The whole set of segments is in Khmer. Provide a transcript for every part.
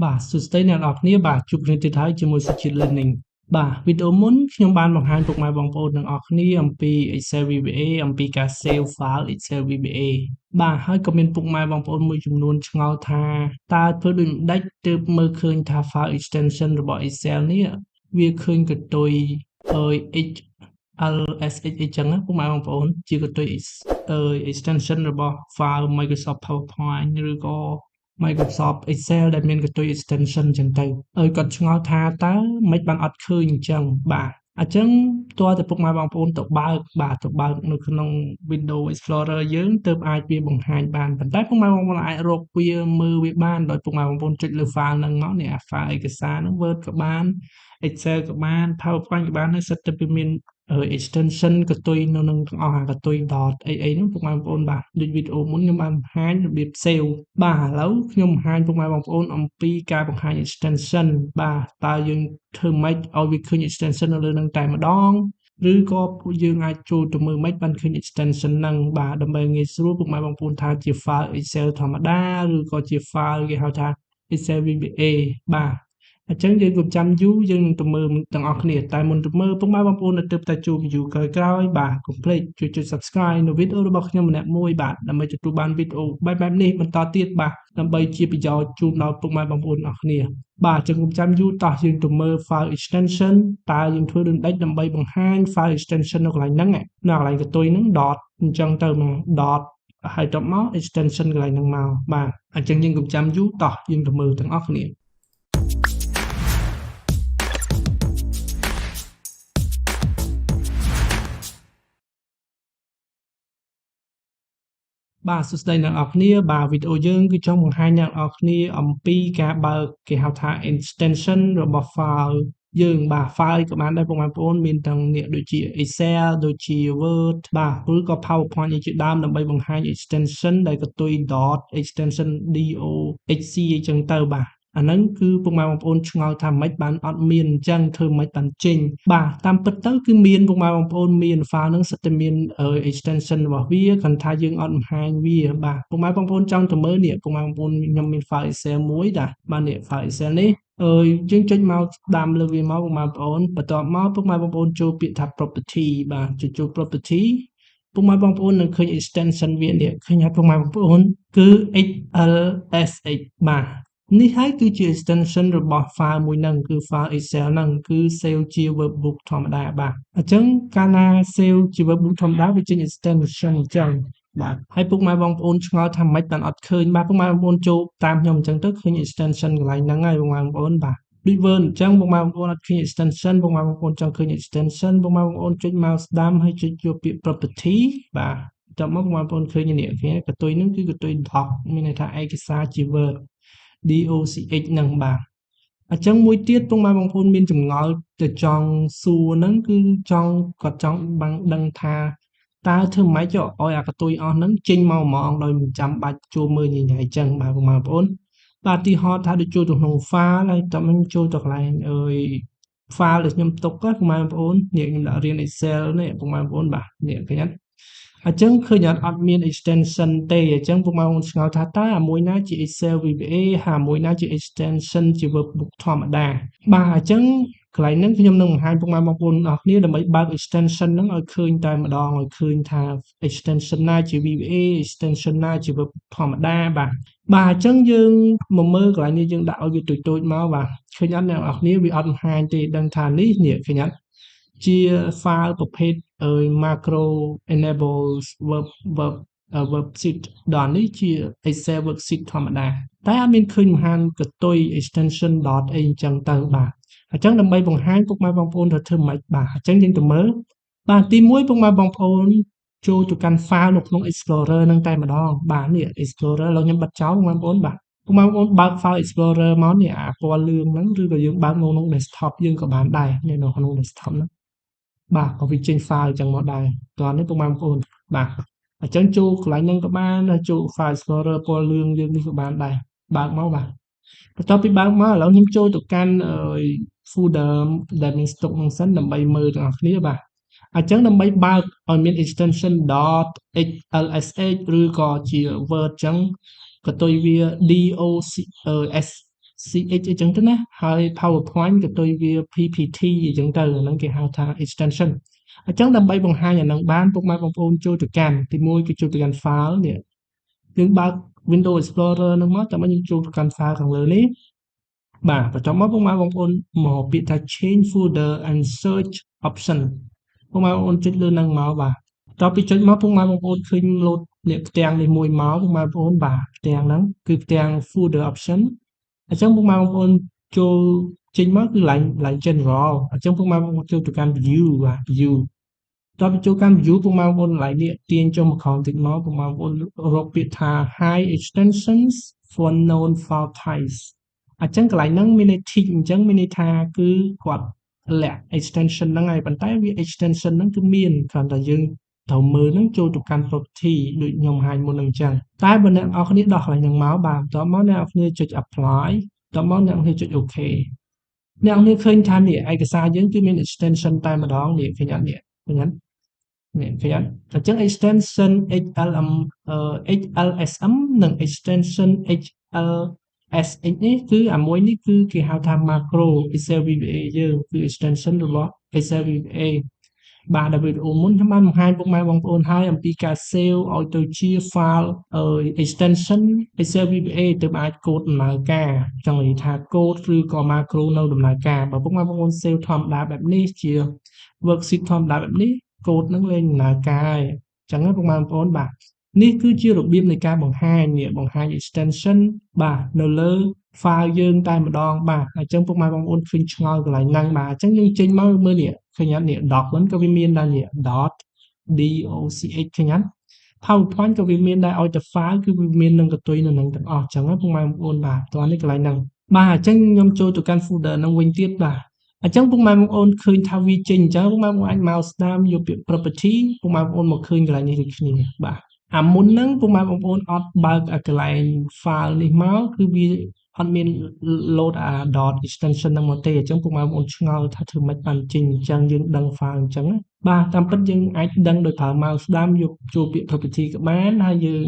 បាទសួស្តីអ្នកនរគ្នាបាទជួបគ្នាទៀតហើយជាមួយសុជាតិ Learning បាទវីដេអូមុនខ្ញុំបានបង្ហាញពុកម៉ែបងប្អូនទាំងអស់គ្នាអំពី Excel VBA អំពីការ save file Excel VBA បាទហើយក៏មានពុកម៉ែបងប្អូនមួយចំនួនឆ្ងល់ថាតើធ្វើដូចម្ដេចទើបមើលឃើញថា file extension របស់ Excel នេះវាឃើញកតុយXLSX អីចឹងណាពុកម៉ែបងប្អូនជាកតុយextension របស់ file Microsoft PowerPoint ឬក៏ Microsoft Excel ដែលមានកតុយ extension អញ្ចឹងទៅឲ្យគាត់ឆ្ងល់ថាតើមិនបានអត់ឃើញអញ្ចឹងបាទអញ្ចឹងតើតែពុកម៉ែបងប្អូនទៅបើកនៅក្នុង Windows Explorer យើងទើបអាចវាបង្ហាញបានប៉ុន្តែពុកម៉ែបងប្អូនអាចរកវាមើលវាបានដោយពុកម៉ែបងប្អូនចុចលើ file ហ្នឹងមកនេះអា file ឯកសារហ្នឹង Word ក៏បាន Excel ក៏បាន PowerPoint ក៏បានហើយសិតតែវាមានextension កតុយនៅនឹងទាំងអស់អាកតុយ dot អីហ្នឹងពុកម៉ែបងប្អូនបាទដូចវីដេអូមុនខ្ញុំបានបង្ហាញរបៀប save បាទឥឡូវខ្ញុំបង្ហាញពុកម៉ែបងប្អូនអំពីការបង្ហាញ extension បាទតើយើងធ្វើម៉េចឲ្យវាឃើញ extension នៅលើនឹងតែម្ដងឬក៏ពួកយើងអាចចូលទៅមើលមិនបានឃើញ extension ហ្នឹងបាទដើម្បីងាយស្រួលពុកម៉ែបងប្អូនថាជា file Excel ធម្មតាឬក៏ជា file គេហៅថា Excel VBA បាទអញ្ចឹងយើងកុំចាំយូរយើងនឹងទៅមើលទាំងអស់គ្នាតែមុនទៅមើលពុកម៉ែបងប្អូននៅទើបតែជួបវីដេអូក្រោយៗបាទកុំភ្លេចជួយចុច Subscribe នៅវីដេអូរបស់ខ្ញុំម្នាក់មួយបាទដើម្បីទទួលបានវីដេអូបែបនេះបន្តទៀតបាទដើម្បីជាប្រយោជន៍ជូនដល់ពុកម៉ែបងប្អូនទាំងអស់គ្នាបាទអញ្ចឹងកុំចាំយូរតោះយើងទៅមើល file extension តើយើងធ្វើដូចម្ដេចដើម្បីបង្ហាញ file extension នៅកន្លែងហ្នឹងនៅកន្លែងកតុយហ្នឹង dot អញ្ចឹងទៅមក dot ហើយទៅមក extension កន្លែងហ្នឹងមកបាទអញ្ចឹងយើងកុំចាំយូរតោះយើងទៅមើលទាំងអស់គ្នាបាទសួស្តីអ្នកនរគ្នាបាទវីដេអូយើងគឺចង់បង្ហាញអ្នកនរគ្នាអំពីការបើកគេហៅថា extension របស់ file យើងបាទ file ក៏បានដែរបងប្អូនមានទាំងនេះដូចជា Excel ដូចជា Word បាទឬក៏ PowerPoint ជាដើមដើម្បីបង្ហាញ extension ដែលកតុយ dot extension doxc អីចឹងទៅបាទអាហ្នឹងគឺពុកម៉ែបងប្អូនឆ្ងល់ថាម៉េចបានអត់មានអញ្ចឹងធ្វើម៉េចបានចេញបាទតាមពិតទៅគឺមានពុកម៉ែបងប្អូនមាន file ហ្នឹងសិតតែមានextension របស់វាគ្រាន់ថាយើងអត់បង្ហាញវាបាទពុកម៉ែបងប្អូនចង់ទៅមើលនេះពុកម៉ែបងប្អូនខ្ញុំមាន file Excel មួយបាទនេះ file Excel នេះយើងចុចមកតាមលើវាមកពុកម៉ែបងប្អូនបន្ទាប់មកពុកម៉ែបងប្អូនចូលពាក្យថា property បាទចុចចូល property ពុកម៉ែបងប្អូននឹងឃើញ extension វានេះឃើញហើយពុកម៉ែបងប្អូនគឺ XLSX បាទនេះហើយគឺជា extension របស់ file មួយហ្នឹងគឺ file Excel ហ្នឹងគឺ save ជា workbook ធម្មតាបាទអញ្ចឹងកាលណា save ជា workbook ធម្មតាវាចេញ extension អញ្ចឹងបាទហើយពុកម៉ែបងប្អូនឆ្ងល់ថាម៉េចបានអត់ឃើញបាទពុកម៉ែបងប្អូនចូលតាមខ្ញុំអញ្ចឹងទៅឃើញ extension កន្លែងហ្នឹងហើយពុកម៉ែបងប្អូនបាទដូច Word អញ្ចឹងពុកម៉ែបងប្អូនអត់ឃើញ extension ពុកម៉ែបងប្អូនចង់ឃើញ extension ពុកម៉ែបងប្អូនចុច mouse ស្ដាំហើយចុចយកពាក្យ property បាទចាំមកពុកម៉ែបងប្អូនឃើញនេះកតុយហ្នឹងគឺកតុយ doc មានន័យថាឯកសារជា Word docs ហ្នឹងបាទអញ្ចឹងមួយទៀតពុកម៉ែបងប្អូនមានចម្ងល់ទៅចង់សួរហ្នឹងគឺគាត់ចង់ដឹងថាតើធ្វើម៉េចឲ្យអាកតុយអស់ហ្នឹងចេញមកហ្មងដោយមិនចាំបាច់ចូលមើលញញ៉ៃចឹងបាទពុកម៉ែបងប្អូនបាទទីហោថាដូចចូលទៅក្នុង file ហើយតមិនចូលទៅកន្លែងfile ដែលខ្ញុំទុកពុកម៉ែបងប្អូននេះខ្ញុំដាក់រៀន Excel នេះពុកម៉ែបងប្អូនបាទនេះឃើញអត់អញ្ចឹងឃើញអត់មាន extension ទេអញ្ចឹងពុកម៉ែបងប្អូនឆ្ងល់ថាតើអាមួយណាជា Excel VBA ហើយអាមួយណាជា extension ជា workbook ធម្មតាបាទអញ្ចឹងកន្លែងហ្នឹងខ្ញុំនឹងបង្ហាញពុកម៉ែបងប្អូនអស់គ្នាដើម្បីបើក extension ហ្នឹងឲ្យឃើញតែម្ដងឲ្យឃើញថា extension ណាជា VBA extension ណាជា workbook ធម្មតាបាទអញ្ចឹងយើងមកមើលកន្លែងនេះយើងដាក់ឲ្យវាតូចៗមកបាទឃើញអត់អ្នកនរគ្នាវាអត់បង្ហាញទេដឹងថានេះឃើញអត់ជា file ប្រភេទmacro enables worksheet ដល់នេះជា Excel worksheet ធម្មតាតែអត់មានឃើញបង្ហាញកតុយ extension dot អីអញ្ចឹងទៅបាទអញ្ចឹងដើម្បីបង្ហាញពុកម៉ែបងប្អូនត្រូវធ្វើម៉េចបាទអញ្ចឹងយើងទៅមើលបាទទី1ពុកម៉ែបងប្អូនចូលទៅកាន់ file នៅក្នុង Explorer ហ្នឹងតែម្ដងបាទនេះ Explorer ឥឡូវខ្ញុំបិទចោលបងប្អូនបាទពុកម៉ែបងប្អូនបើក file Explorer មកនេះអាពណ៌លឿងហ្នឹងឬក៏យើងបើកនៅក្នុង desktop យើងក៏បានដែរនៅក្នុង desktop ហ្នឹងបាទក៏វាចេញ file អញ្ចឹងមកដែរតោះនេះពុកម៉ែបងប្អូនបាទអញ្ចឹងចូលកន្លែងហ្នឹងក៏បានហើយចូល file Explorer ពណ៌លឿងយើងនេះក៏បានដែរបើកមកបាទបន្ទាប់ពីបើកមកឥឡូវខ្ញុំចូលទៅកាន់ folder ដែលមាន stock ហ្នឹងសិនដើម្បីមើលទាំងអស់គ្នាបាទអញ្ចឹងដើម្បីបើកឲ្យមាន extension .xlsx ឬក៏ជា Word អញ្ចឹងកតុយវា docs CH អញ្ចឹងទៅណាហើយ PowerPoint ក៏ដូចវា PPT អញ្ចឹងទៅអាហ្នឹងគេហៅថា extension អញ្ចឹងដើម្បីបង្ហាញអាហ្នឹងបានពុកម៉ែបងប្អូនចូលទៅកាន់ទី1គឺចូលទៅកាន់ file នេះយើងបើក Windows Explorer ហ្នឹងមកតាមយើងចូលទៅកាន់ file ខាងលើនេះបាទបន្ទាប់មកពុកម៉ែបងប្អូនមកពាក្យថា change folder and search option ពុកម៉ែបងប្អូនចុចលើហ្នឹងមកបាទតទៅពីចុចមកពុកម៉ែបងប្អូនឃើញ load នេះផ្ទាំងនេះមួយមកពុកម៉ែបងប្អូនបាទផ្ទាំងហ្នឹងគឺផ្ទាំង folder option អញ្ចឹងពុកម៉ែបងប្អូនចូលចេញមកគឺ line general អញ្ចឹងពុកម៉ែបងប្អូនចូលទៅកាន់ view បាទ view តទៅចូលកាន់ view ពុកម៉ែបងប្អូន line នេះទាញចុះមកក្រោមតិចមកពុកម៉ែបងប្អូនរកពាក្យថា hide extensions for known file types អញ្ចឹងកន្លែងហ្នឹងមានន័យ tick អញ្ចឹងមានន័យថាគឺគាត់លាក់ extension ហ្នឹងហើយប៉ុន្តែវា extension ហ្នឹងគឺមានគ្រាន់តែយើងត្រូវមើលហ្នឹងចូលទៅកាន់ property ដូចខ្ញុំហាញមុនហ្នឹងអញ្ចឹងតែបើអ្នកនរគ្នាដោះកន្លែងហ្នឹងមកបាទបន្ទាប់មកអ្នកនរគ្នាចុច apply បន្ទាប់មកអ្នកនរគ្នាចុច OK អ្នកនរគ្នាឃើញថានេះឯកសារយើងគឺមាន extension តែម្ដងនេះឃើញអត់នេះឃើញអត់នេះឃើញអត់អញ្ចឹង extension HLSM និង extension HLSX នេះគឺអាមួយនេះគឺគេហៅថា macro Excel VBA យើងគឺ extension របស់ Excel VBA បាទដែលវីដេអូមុនខ្ញុំបានបង្ហាញពុកម៉ែបងប្អូនហើយអំពីការ save ឲ្យទៅជា file extension Excel VBA ទើបអាចកូដដំណើរការចង់និយាយថាកូដឬក៏ macro នៅដំណើរការបើពុកម៉ែបងប្អូន save ធម្មតាបែបនេះជា worksheet ធម្មតាបែបនេះកូដនឹងលែងដំណើរការហើយអញ្ចឹងពុកម៉ែបងប្អូនបាទនេះគឺជារបៀបនៃការបង្ហាញ extension បាទនៅលើ file យើងតែម្ដងបាទអញ្ចឹងពុកម៉ែបងប្អូនឃើញឆ្ងល់កន្លែងហ្នឹងបាទអញ្ចឹងយើងចេញមកមើលនេះឃើញអត់នេះ document ក៏វាមានដែរនេះ doc ឃើញអត់ PowerPoint ក៏វាមានដែរឲ្យតែ file គឺវាមាននឹងកតុយនៅនឹងទាំងអស់អញ្ចឹងពុកម៉ែបងប្អូនបាទតោះនេះកន្លែងហ្នឹងបាទអញ្ចឹងខ្ញុំចូលទៅកាន់ folder ហ្នឹងវិញទៀតបាទអញ្ចឹងពុកម៉ែបងប្អូនឃើញថាវាចេញអញ្ចឹងពុកម៉ែបងប្អូនអាចមកស្ដាមយកពាក្យ property ពុកម៉ែបងប្អូនមកឃើញកន្លែងនេះដូចគ្នាបាទអាមុនហ្នឹងពុកម៉ែបងប្អូនអត់បើកកន្លែង file នេះមកគឺវាអត់មាន load អា dot extension ហ្នឹងមកទេអញ្ចឹងពុកម៉ែបងប្អូនឆ្ងល់ថាធ្វើម៉េចបានចេញអញ្ចឹងយើងដឹង file អញ្ចឹងបាទតាមពិតយើងអាចដឹងដោយប្រើ mouse ស្ដាំយកចូលពាក្យ property ក៏បានហើយយើង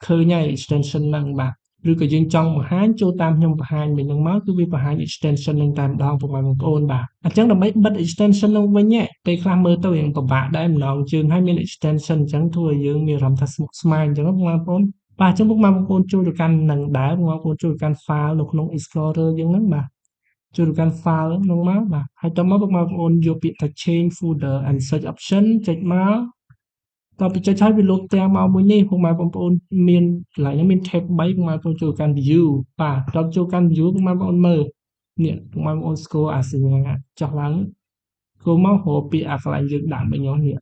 ឃើញហើយ extension ហ្នឹងបាទឬក៏យើងចង់បង្ហាញចូលតាមខ្ញុំបង្ហាញវិញហ្នឹងមកគឺវាបង្ហាញ extension ហ្នឹងតែម្ដងពុកម៉ែបងប្អូនបាទអញ្ចឹងដើម្បីបិទ extension ហ្នឹងវិញពេលខ្លះមើលទៅរៀងពិបាកដែរម្ដងជើងហើយមាន extension អញ្ចឹងធ្វើឲ្យយើងមានអារម្មណ៍ថាស្មុគស្មាញអញ្ចឹងពុកម៉ែបងប្អូនបាទអញ្ចឹងពុកម៉ែបងប្អូនចូលទៅកាន់នឹងដែរពុកម៉ែបងប្អូនចូលទៅកាន់ file នៅក្នុង Explorer យើងហ្នឹងបាទចូលទៅកាន់ file ហ្នឹងមកបាទហើយតមកពុកម៉ែបងប្អូនយកពាក្យថា change folder and search option ចុចមកតទៅចុចហើយវាលោតទាំងមកមួយនេះពុកម៉ែបងប្អូនមានកន្លែងហ្នឹងមាន tab 3ពុកម៉ែបងប្អូនចូលកាន់ view បាទតចូលកាន់ view ពុកម៉ែបងប្អូនមើលនេះពុកម៉ែបងប្អូន scroll អាសញ្ញាចុះឡើងចូលមករកពាក្យអាកន្លែងយើងដាក់មិញនេះ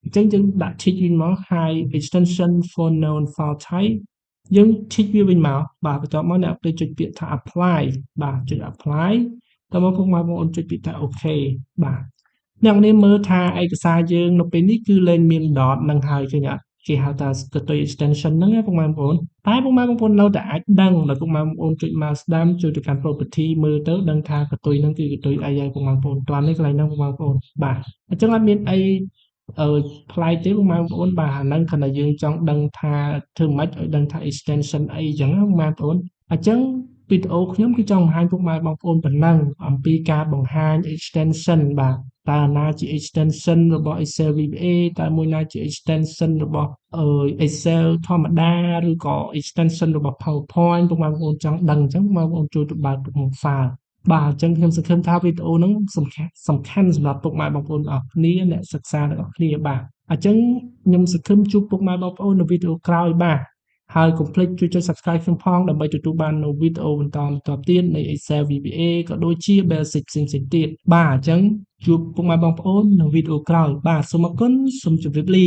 អញ្ចឹងយើងដាក់ tick វិញមក hide extension for known file type យើង tick វាវិញមកបាទបន្ទាប់មកអ្នកទៅចុចពាក្យថា apply បាទចុច apply តមកពុកម៉ែបងប្អូនចុចពាក្យថា OK បាទអ្នកនេះមើលថាឯកសារយើងនៅពេលនេះគឺលែងមាន dot នឹងហើយឃើញអត់គេហៅថាកតុយ extension ហ្នឹងណាពុកម៉ែបងប្អូនតែពុកម៉ែបងប្អូននៅតែអាចដឹងដល់ពុកម៉ែបងប្អូនចុច mouse ស្ដាំចូលទៅកាន់ property មើលទៅដឹងថាកតុយហ្នឹងគឺកតុយអីហើយពុកម៉ែបងប្អូនតោះនេះកន្លែងហ្នឹងពុកម៉ែបងប្អូនបាទអញ្ចឹងអត់មានអីប្លែកទេពុកម៉ែបងប្អូនបាទអាហ្នឹងគ្រាន់តែយើងចង់ដឹងថាធ្វើម៉េចឲ្យដឹងថា extension អីអញ្ចឹងណាពុកម៉ែបងប្អូនអញ្ចឹងវីដេអូខ្ញុំគឺចង់បង្ហាញពុកម៉ែបងប្អូនប៉ុណ្ណឹងអំពីការបង្ហាញ extension បាទតើណាជា extension របស់ Excel VBA តើមួយណាជា extension របស់Excel ធម្មតាឬក៏ extension របស់ PowerPoint ពុកម៉ែបងប្អូនចង់ដឹងអញ្ចឹងពុកម៉ែបងប្អូនចូលទៅបើកមុខ file បាទអញ្ចឹងខ្ញុំសង្ឃឹមថាវីដេអូហ្នឹងសំខាន់សម្រាប់ពុកម៉ែបងប្អូនទាំងអស់គ្នាអ្នកសិក្សាទាំងអស់គ្នាបាទអញ្ចឹងខ្ញុំសង្ឃឹមជួបពុកម៉ែបងប្អូននៅវីដេអូក្រោយបាទហើយកុំភ្លេចជួយចុច subscribe ខ្ញុំផងដើម្បីទទួលបាននូវវីដេអូបន្តទៀតនៃ Excel VBA ក៏ដូចជា basic ផ្សេងៗទៀតបាទអញ្ចឹងជួបពុកម៉ែបងប្អូននៅវីដេអូក្រោយបាទសូមអរគុណសូមជម្រាបលា